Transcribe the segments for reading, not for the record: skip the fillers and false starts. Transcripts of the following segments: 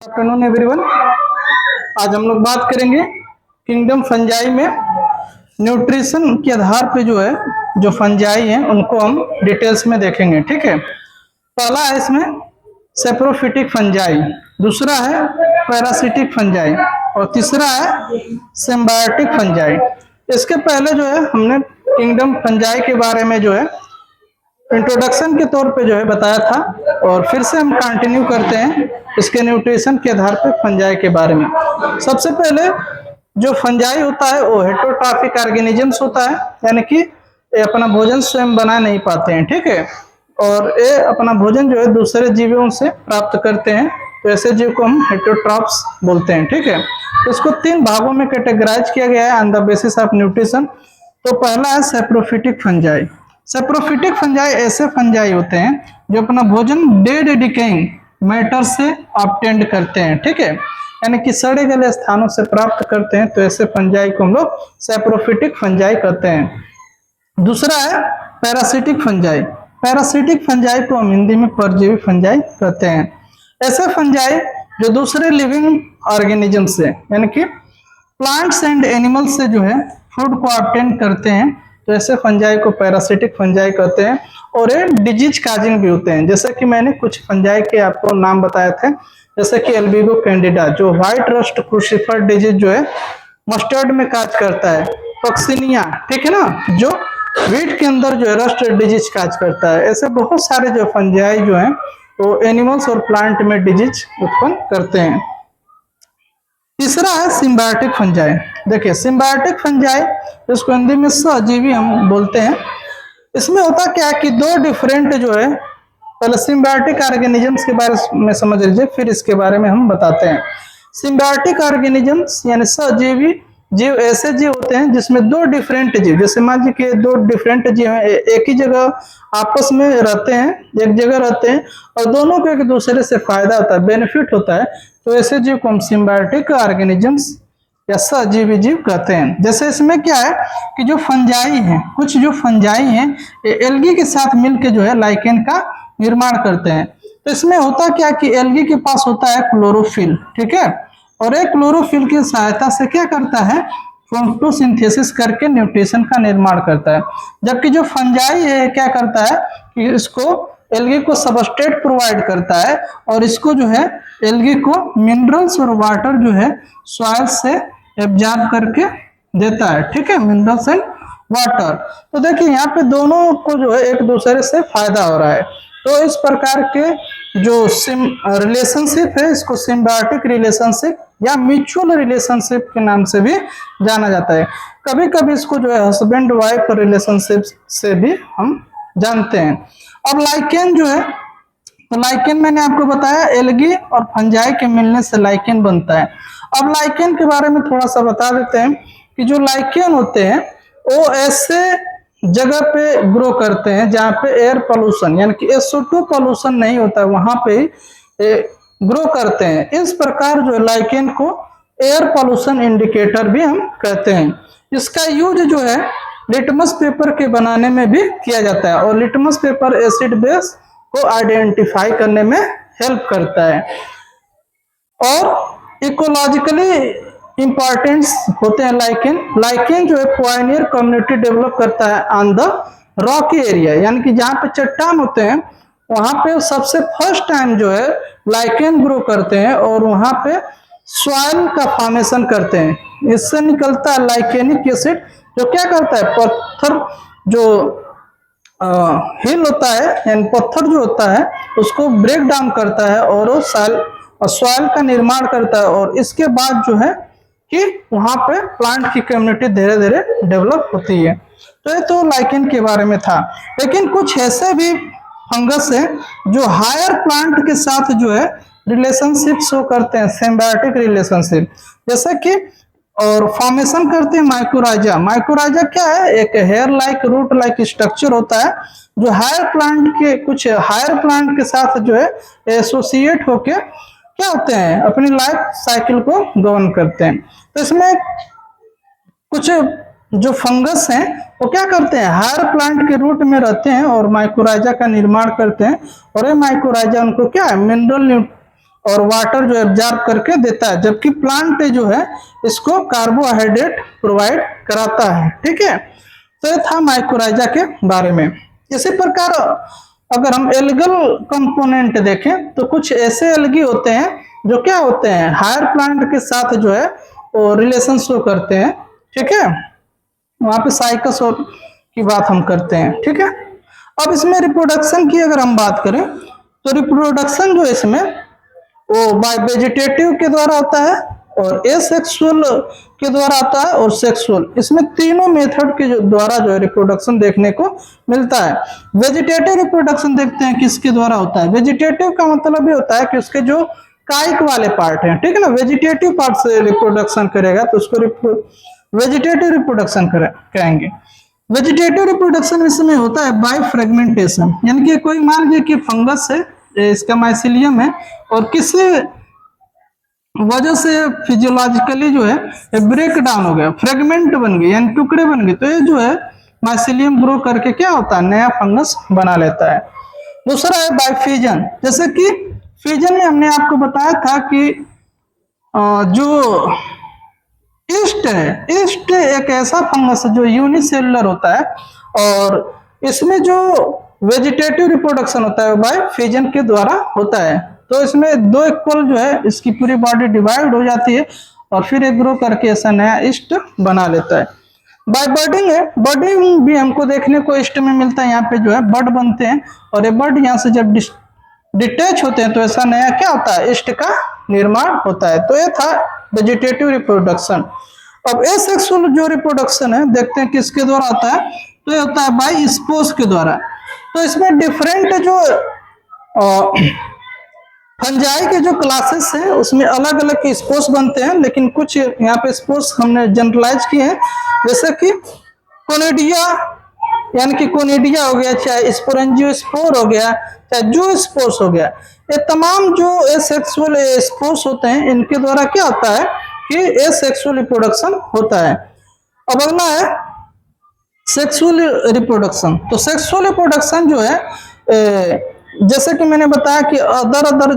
Afternoon everyone. आज हम लोग बात करेंगे किंगडम फंजाई में न्यूट्रिशन के आधार पे जो है जो फंजाई हैं उनको हम डिटेल्स में देखेंगे। ठीक है, पहला है इसमें सेप्रोफिटिक फंजाई, दूसरा है पैरासिटिक फंजाई और तीसरा है सिम्बायोटिक फंजाई। इसके पहले जो है हमने किंगडम फंजाई के बारे में जो है इंट्रोडक्शन के तौर पे जो है बताया था और फिर से हम कंटिन्यू करते हैं इसके न्यूट्रिशन के आधार पे फंजाई के बारे में। सबसे पहले जो फंजाई होता है वो हेटेरोट्रॉफिक ऑर्गेनिजम्स होता है, यानी कि ये अपना भोजन स्वयं बना नहीं पाते हैं। ठीक है, और ये अपना भोजन जो है दूसरे जीवों से प्राप्त करते हैं, तो ऐसे जीव को हम हेटेरोट्रॉफ्स बोलते हैं। ठीक है, तो इसको 3 भागों में कैटेगराइज किया गया है on the basis of nutrition. तो पहला है सेप्रोफिटिक फंजाई। सेप्रोफिटिक फंजाई ऐसे फंजाई होते हैं जो अपना भोजन डेड डिकेइंग मैटर से ऑब्टेंड करते हैं। ठीक है, यानी कि सड़े गले स्थानों से प्राप्त करते हैं, तो ऐसे फंजाई को हम लोग सेप्रोफिटिक फंजाई कहते हैं। दूसरा है पैरासिटिक फंजाई। पैरासिटिक फंजाई को हम हिंदी में परजीवी फंजाई कहते हैं। ऐसे फंजाई जो दूसरे लिविंग ऑर्गेनिज्म से यानी कि प्लांट्स एंड एनिमल से जो है फूड को ऑब्टेन करते हैं, तो ऐसे फंजाई को पैरासिटिक फंजाई कहते हैं। और ये डिजीज काजिंग भी होते हैं, जैसे कि मैंने कुछ फंजाई के आपको नाम बताए थे, जैसे कि एल्बिगो कैंडिडा जो व्हाइट रस्ट क्रूसिफर डिजीज जो है मस्टर्ड में काज करता है। टॉक्सिनिया, ठीक है ना, जो वीट के अंदर जो है रस्ट डिजीज काज करता है। ऐसे बहुत सारे जो फंजाई जो हैं वो एनिमल्स और प्लांट में डिजीज उत्पन्न करते हैं। तीसरा है सिम्बायोटिक फंजाई। देखिए सिम्बायोटिक फंजाई, इसको हिंदी में सहजीवी हम बोलते हैं। इसमें होता क्या है कि 2 डिफरेंट जो है, पहले सिम्बायोटिक ऑर्गेनिजम्स के बारे में समझ लीजिए, फिर इसके बारे में हम बताते हैं। सिम्बायोटिक ऑर्गेनिजम्स यानी सहजीवी जीव ऐसे जीव होते हैं जिसमें 2 डिफरेंट जीव, जैसे मान लीजिए कि 2 डिफरेंट जीव हैं, एक ही जगह आपस में रहते हैं, एक जगह रहते हैं और दोनों को एक दूसरे से फायदा होता है, बेनिफिट होता है, तो ऐसे जीव को हम सिम्बायोटिक ऑर्गेनिजम्स या सहजीवी जीव कहते हैं। जैसे इसमें क्या है कि जो फंजाई हैं, कुछ जो फंजाई हैं ये एल्गी के साथ मिलकर जो है लाइकेन का निर्माण करते हैं। तो इसमें होता क्या कि एल्गी के पास होता है क्लोरोफिल, ठीक है, और एक क्लोरोफिल की सहायता से क्या करता है, फोटोसिंथेसिस करके न्यूट्रिशन का निर्माण करता है। जबकि जो फंजाई है क्या करता है कि इसको एल्गी को सबस्ट्रेट प्रोवाइड करता है और इसको जो है एल्गी को मिनरल्स और वाटर जो है सॉइल से एब्जॉर्ब करके देता है। ठीक है, मिनरल्स एंड वाटर। तो देखिए यहाँ पे दोनों को जो है एक दूसरे से फायदा हो रहा है। तो इस प्रकार के जो रिलेशनशिप है इसको सिम्बायोटिक रिलेशनशिप या म्यूचुअल रिलेशनशिप के नाम से भी जाना जाता है। कभी कभी इसको जो है हस्बैंड वाइफ रिलेशनशिप से भी हम जानते हैं। अब लाइकेन जो है, तो लाइकेन मैंने आपको बताया एल्गी और फंजाई के मिलने से लाइकेन बनता है। अब लाइकेन के बारे में थोड़ा सा बता देते हैं कि जो लाइकेन होते हैं वो ऐसे जगह पे ग्रो करते हैं जहाँ पे एयर पोल्यूशन यानी कि SO2 पोल्यूशन नहीं होता है, वहां पे ग्रो करते हैं। इस प्रकार जो लाइकेन को एयर पोल्यूशन इंडिकेटर भी हम कहते हैं। इसका यूज जो है लिटमस पेपर के बनाने में भी किया जाता है और लिटमस पेपर एसिड बेस को आइडेंटिफाई करने में हेल्प करता है। और इकोलॉजिकली इंपॉर्टेंस होते हैं लाइकेन। लाइकेन जो है पायनियर कम्युनिटी डेवलप करता है ऑन द रॉकी एरिया, यानी कि जहाँ पे चट्टान होते हैं वहां पे सबसे फर्स्ट टाइम जो है लाइकेन ग्रो करते हैं और वहां पे सॉइल का फॉर्मेशन करते हैं। इससे निकलता है लाइकेनिक एसिड जो क्या करता है, पत्थर जो हिल होता है यानी पत्थर जो होता है उसको ब्रेक डाउन करता है और वो सॉइल का निर्माण करता है और इसके बाद जो है कि वहां पे प्लांट की कम्युनिटी धीरे धीरे डेवलप होती है। तो ये तो लाइकेन के बारे में था। लेकिन कुछ ऐसे भी फंगस है जो हायर प्लांट के साथ जो है रिलेशनशिप शो करते हैं, सिम्बायोटिक रिलेशनशिप, जैसे कि और फॉर्मेशन करते हैं माइकोराइजा। माइकोराइजा क्या है, एक hair like root like structure होता है जो हायर प्लांट के कुछ हायर प्लांट के साथ जो है एसोसिएट होके क्या होते हैं, अपनी लाइफ साइकिल को गवर्न करते हैं। तो इसमें कुछ जो फंगस हैं वो क्या करते हैं, हायर प्लांट के रूट में रहते हैं और माइकोराइजा का निर्माण करते हैं और ये माइकोराइजा उनको क्या है, मिनरल और वाटर जो एब्जॉर्ब करके देता है, जबकि प्लांट जो है इसको कार्बोहाइड्रेट प्रोवाइड कराता है। ठीक है, तो ये था माइकोराइजा के बारे में। इसी प्रकार अगर हम एल्गल कंपोनेंट देखें तो कुछ ऐसे एल्गी होते हैं जो क्या होते हैं, हायर प्लांट के साथ जो है वो रिलेशन शो करते हैं। ठीक है, वहां पे साइकस की बात हम करते हैं। ठीक है, अब इसमें रिप्रोडक्शन की अगर हम बात करें तो रिप्रोडक्शन जो इसमें वो बाय वेजिटेटिव के द्वारा होता है और एसेक्सुअल के द्वारा आता है और सेक्सुअल, इसमें तीनों मेथड के द्वारा जो है रिप्रोडक्शन देखने को मिलता है। वेजिटेटिव रिप्रोडक्शन देखते हैं किसके द्वारा होता है। वेजिटेटिव का मतलब ये होता है कि उसके जो कायिक वाले पार्ट हैं, ठीक है ना, वेजिटेटिव पार्ट से रिप्रोडक्शन करेगा तो उसको वेजिटेटिव रिप्रोडक्शन कहेंगे। वेजिटेटिव रिप्रोडक्शन इसमें होता है बाय फ्रेगमेंटेशन, यानी कि कोई मान लीजिए कि फंगस है, इसका माइसिलियम है और किसी वजह से फिजियोलॉजिकली जो है ब्रेक डाउन हो गया, फ्रेगमेंट बन गए यानी टुकड़े बन गए, तो ये जो है माइसिलियम ग्रो करके क्या होता है, नया फंगस बना लेता है। दूसरा है बाय फ्यूजन, जैसे कि फ्यूजन में हमने आपको बताया था कि जो ईस्ट है, ईस्ट एक ऐसा फंगस है जो यूनिसेलुलर होता है और इसमें जो वेजिटेटिव रिप्रोडक्शन होता है बाय फ्यूजन के द्वारा होता है। तो इसमें दो इक्वल जो है इसकी पूरी बॉडी डिवाइड हो जाती है और फिर एक ग्रो करके ऐसा नया ईस्ट बना लेता है। बाय बर्डिंग है, बर्डिंग भी हमको देखने को ईस्ट में मिलता है, यहाँ पे जो है बर्ड बनते हैं और ये बर्ड यहाँ से जब डिटैच होते हैं तो ऐसा नया क्या होता है, ईस्ट का निर्माण होता है। तो ये था वेजिटेटिव रिप्रोडक्शन। अब एसेक्सुअल जो रिप्रोडक्शन है देखते हैं किसके द्वारा होता है, तो ये होता है बाय स्पोर्स के द्वारा। तो इसमें डिफरेंट जो फंजाई के जो क्लासेस हैं उसमें अलग अलग के स्पोर्स बनते हैं, लेकिन कुछ यहाँ पे स्पोर्स हमने जनरलाइज किए हैं, जैसे कि कोनिडिया, यानी कि कोनिडिया हो गया, चाहे स्पोरेंजियोस्पोर हो गया, चाहे जू स्पोर्स हो गया, ये तमाम जो एसेक्सुअल स्पोर्स होते हैं इनके द्वारा क्या होता है कि एसेक्सुअल रिप्रोडक्शन होता है। अब अगला है सेक्सुअल रिप्रोडक्शन। तो सेक्सुअल रिप्रोडक्शन जो है जैसे कि मैंने बताया कि अदर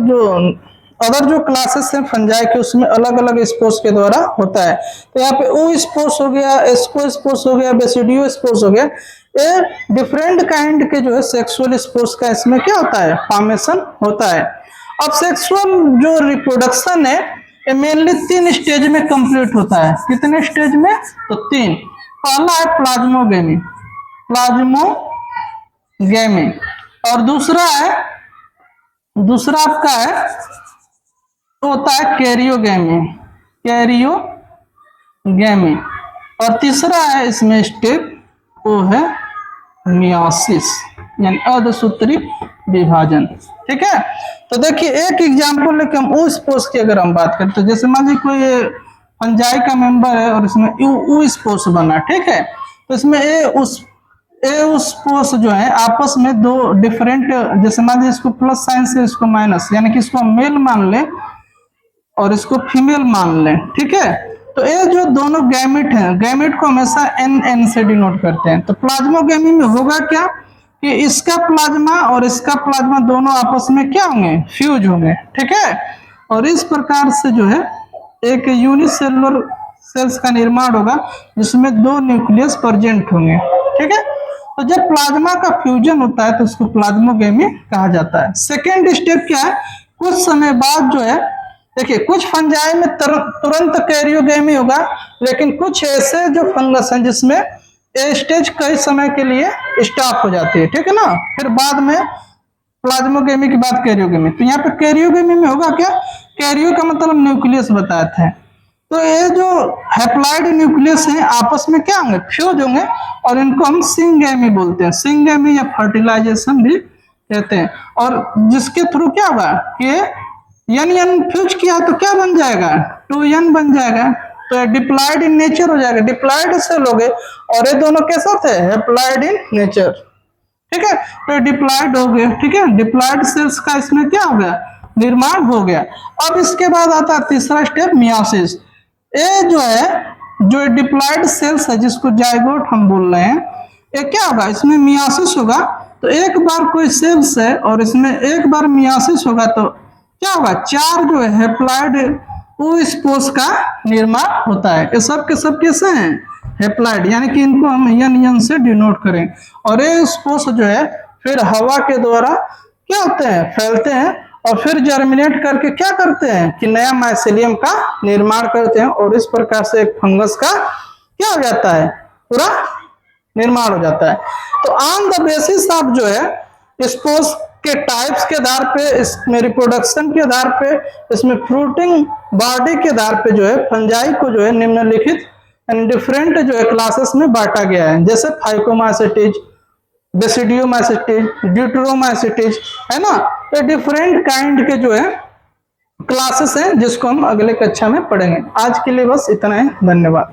जो क्लासेस हैं फंजाई के उसमें अलग अलग स्पोर्स के द्वारा होता है। तो यहाँ पे ओ स्पोर्स हो गया, एस्को स्पोर्स हो गया, बेसिडियो स्पोर्स हो गया, ये डिफरेंट काइंड के जो है सेक्सुअल स्पोर्स का इसमें क्या होता है, फॉर्मेशन होता है। अब सेक्सुअल जो रिप्रोडक्शन है ये मेनली 3 स्टेज में कंप्लीट होता है। कितने स्टेज में, तो 3। पहला है प्लाज्मोगेमी, और दूसरा आपका है तो होता है कैरियोगेमी, और तीसरा है इसमें स्टेप वो है मियोसिस, यानी अर्धसूत्री विभाजन। ठीक है, तो देखिए एक एग्जांपल लेके हम उस स्पोर्स की अगर हम बात करें तो जैसे मान लीजिए कोई फंजाई का मेंबर है और इसमें ऊ स्पोर्स बना, ठीक है, तो इसमें उस स्पोर्स जो है आपस में दो डिफरेंट, जैसे मान लीजिए इसको प्लस साइन से इसको माइनस, यानी कि इसको मेल मान ले और इसको फीमेल मान ले, ठीक है, तो ये जो दोनों गैमेट हैं, गैमेट को हमेशा एन से डिनोट करते हैं। तो प्लाज्मोगेमी में होगा क्या कि इसका प्लाज्मा और इसका प्लाज्मा दोनों आपस में क्या होंगे, फ्यूज होंगे, ठीक है, और इस प्रकार से जो है एक यूनिसेलुलर सेल्स का निर्माण होगा जिसमें 2 न्यूक्लियस प्रेजेंट होंगे। ठीक है, तो जब प्लाज्मा का फ्यूजन होता है तो उसको प्लाज्मोगेमी कहा जाता है। सेकेंड स्टेप क्या है, कुछ समय बाद जो है, देखिए कुछ फंजाई में तुरंत कैरियोगेमी होगा, लेकिन कुछ ऐसे जो फंगस हैं जिसमें ये स्टेज कई समय के लिए स्टॉप हो जाती है, ठीक है ना, फिर बाद में प्लाज्मोगेमी के बाद कैरियोगेमी। तो यहाँ पे कैरियोगेमी में होगा क्या, कैरियो का मतलब न्यूक्लियस बताए थे, तो ये जो हैप्लॉइड न्यूक्लियस हैं आपस में क्या होंगे, फ्यूज होंगे, और इनको हम सिंगेमी बोलते हैं, सिंगेमी या फर्टिलाइजेशन भी कहते हैं। और जिसके थ्रू क्या होगा कि एन फ्यूज किया तो क्या बन जाएगा, 2n बन जाएगा, तो डिप्लॉयड इन नेचर हो जाएगा, डिप्लॉयड सेल हो गए, और ये दोनों कैसा थे, हैप्लॉइड इन नेचर, ठीक है, तो डिप्लॉयड हो गए, ठीक है, डिप्लॉयड सेल्स का इसमें क्या हो गया, निर्माण हो गया। अब इसके बाद आता है तीसरा स्टेप मियोसिस। ये जो है जो डिप्लॉयड सेल्स है जिसको जाइगोट हम बोल रहे हैं, ये क्या होगा, इसमें मियोसिस होगा। तो एक बार कोई सेल्स है और इसमें एक बार मियोसिस होगा तो क्या होगा, 4 जो है हैप्लॉइड स्पोर्स का निर्माण होता है। ये सब के सब कैसे हैं, हैप्लॉइड, यानी कि इनको हम यन से डिनोट करें। और ये स्पोर्स जो है फिर हवा के द्वारा क्या होते हैं, फैलते हैं और फिर जर्मिनेट करके क्या करते हैं कि नया माइसेलियम का निर्माण करते हैं और इस प्रकार से एक फंगस का क्या हो जाता है, पूरा निर्माण हो जाता है। तो ऑन द बेसिस ऑफ जो है स्पोर्स के टाइप्स के आधार पे, इसमें रिप्रोडक्शन के आधार पे, इसमें फ्रूटिंग बॉडी के आधार पे जो है फंजाई को जो है निम्नलिखित डिफरेंट जो है क्लासेस में बांटा गया है, जैसे फाइकोमाइसेटिज, बेसिडियोमाइसेटिज, ड्यूटेरोमाइसेटिज, है ना। ये डिफरेंट काइंड के जो है क्लासेस हैं जिसको हम अगले कक्षा में पढ़ेंगे। आज के लिए बस इतना है, धन्यवाद।